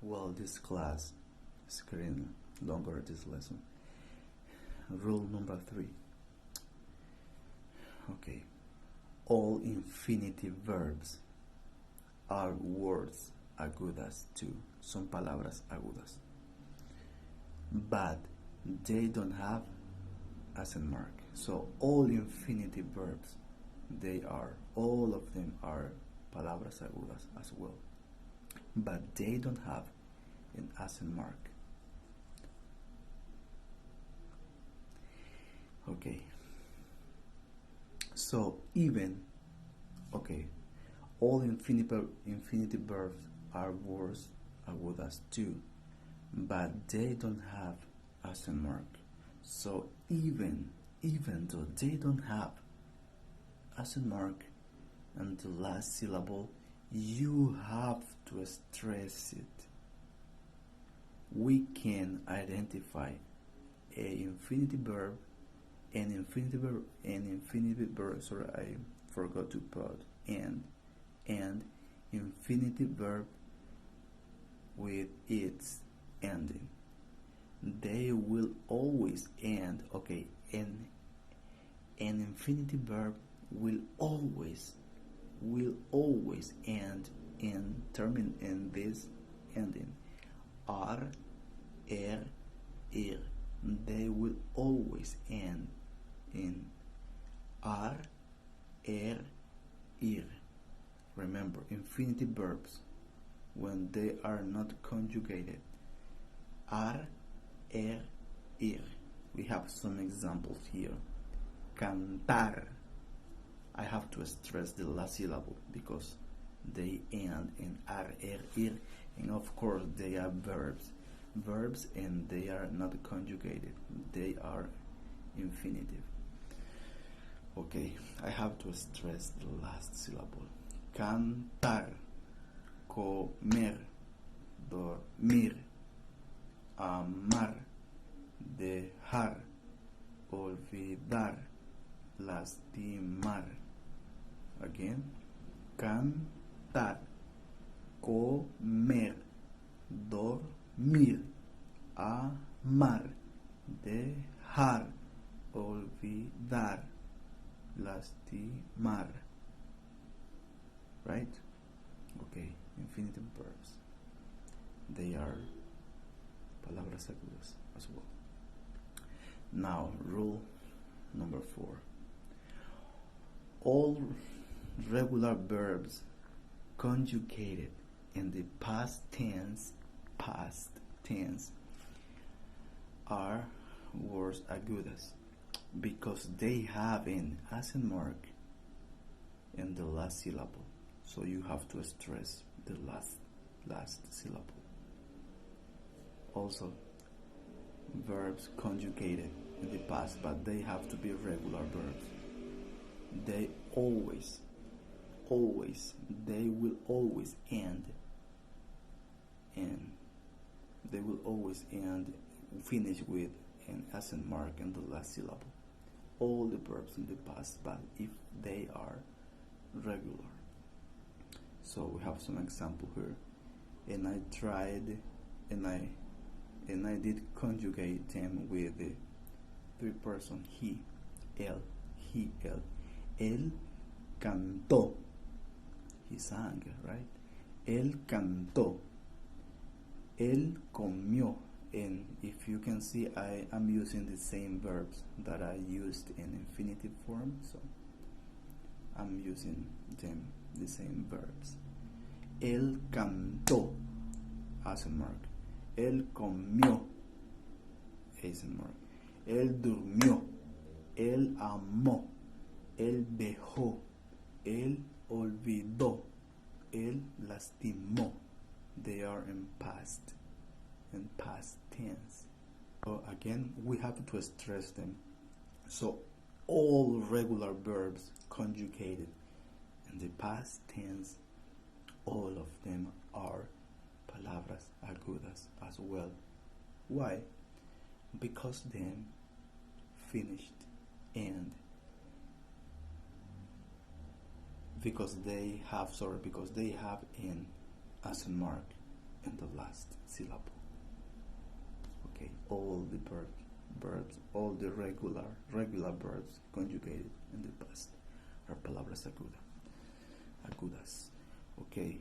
Well, this class is getting longer, this lesson. Rule number 3. Okay. All infinitive verbs are words agudas too. Son palabras agudas. But they don't have accent mark. So all infinitive verbs, all of them are palabras agudas as well. But they don't have an accent mark. Okay. So all infinitive verbs are words agudas too, but they don't have accent mark. So even though they don't have accent mark and the last syllable, you have to stress it. We can identify an infinitive verb. Sorry, I forgot to put and infinitive verb with its ending. They will always end. Okay, and an infinitive verb will always end in this ending. R, er, ir. They will always end in R, er, ir. Remember, infinitive verbs, when they are not conjugated, R, er, ir. We have some examples here. Cantar. I have to stress the last syllable because they end in R, er, ir, and of course they are verbs and they are not conjugated, they are infinitive. Okay, I have to stress the last syllable. Cantar, comer, dormir, amar, dejar, olvidar, lastimar. Again, cantar, comer, dormir, amar, dejar, olvidar, lastimar. Right? Okay, infinitive verbs. They are palabras agudas as well. Now, rule number 4. All regular verbs conjugated in the past tense are words agudas because they have an accent mark in the last syllable. So you have to stress the last syllable. Also, verbs conjugated in the past, but they have to be regular verbs. They will always end finish with an accent mark in the last syllable. All the verbs in the past, but if they are regular. So we have some example here, and I tried and I did conjugate them with the third person, he, él. Él cantó. He sang, right? Él cantó. Él comió. And if you can see, I am using the same verbs that I used in infinitive form, so I'm using them, the same verbs. Él cantó, accent mark. Él comió, accent mark. Él durmió. Él amó. Él dejó. Él olvidó. Él lastimó. They are in past tense. So again, we have to stress them. So all regular verbs conjugated in the past tense, all of them are palabras agudas as well. Why? Because then finished and because they have an accent mark in the last syllable. Okay, all the verbs, all the regular verbs conjugated in the past are palabras agudas. Okay,